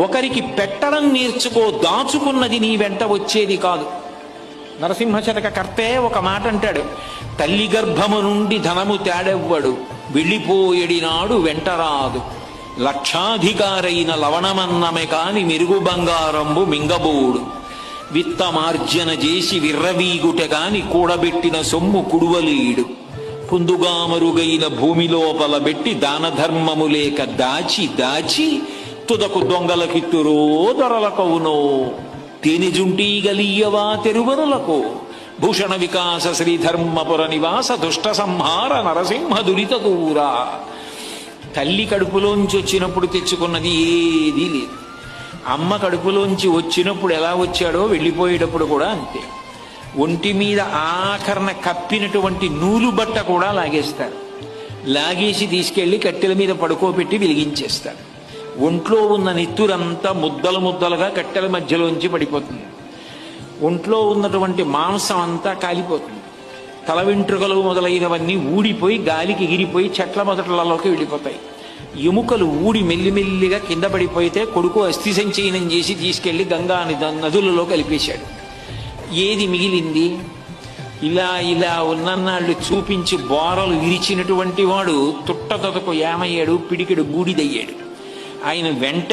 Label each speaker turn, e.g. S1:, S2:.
S1: ఒకరికి పెట్టడం నేర్చుకో, దాచుకున్నది నీ వెంట వచ్చేది కాదు. నరసింహశతక కర్తే ఒక మాట అంటాడు, తల్లి గర్భము నుండి ధనము తేడెవ్వడు, వెళ్ళిపోయేడినాడు వెంటరాదు, లక్షాధికారైన లవణమన్నమే కాని మెరుగు బంగారంబు మింగబోడు, విత్తమార్జన చేసి విర్రవీగుట గాని కూడబెట్టిన సొమ్ము కుడువలీడు, పుందుగా మరుగైన భూమి లోపల పెట్టి దాన ధర్మము లేక దాచి దాచి తుదకు దొంగలకిత్తురో దొరలకవునో, తేనెజుంటీ గలీయవా తెరువరులకు, భూషణ వికాస శ్రీధర్మపుర నివాస దుష్ట సంహార నరసింహ దురిత దూరా. తల్లి కడుపులోంచి వచ్చినప్పుడు తెచ్చుకున్నది ఏదీ లేదు. అమ్మ కడుపులోంచి వచ్చినప్పుడు ఎలా వచ్చాడో వెళ్ళిపోయేటప్పుడు కూడా అంతే. ఒంటి మీద ఆఖరణ కప్పినటువంటి నూలు బట్ట కూడా లాగేస్తారు. లాగేసి తీసుకెళ్లి కట్టెల మీద పడుకోబెట్టి వెలిగించేస్తారు. ఒంట్లో ఉన్న నెత్తురంతా ముద్దలు ముద్దలుగా కట్టెల మధ్యలోంచి పడిపోతుంది. ఒంట్లో ఉన్నటువంటి మాంసం అంతా కాలిపోతుంది. తల వెంట్రుకలు మొదలైనవన్నీ ఊడిపోయి గాలికి ఎగిరిపోయి చెట్ల మొదట్లలోకి వెళ్ళిపోతాయి. ఎముకలు ఊడి మెల్లిమెల్లిగా కింద పడిపోతే కొడుకు అస్థి సంచయనం చేసి తీసుకెళ్లి గంగా నదులలో కలిపేశాడు. ఏది మిగిలింది? ఇలా ఇలా ఉన్నన్నాళ్ళు చూపించి బోరలు విరిచినటువంటి వాడు తుట్టతొదకు ఏమయ్యాడు? పిడికెడు బూడిదయ్యాడు. ఆయన వెంట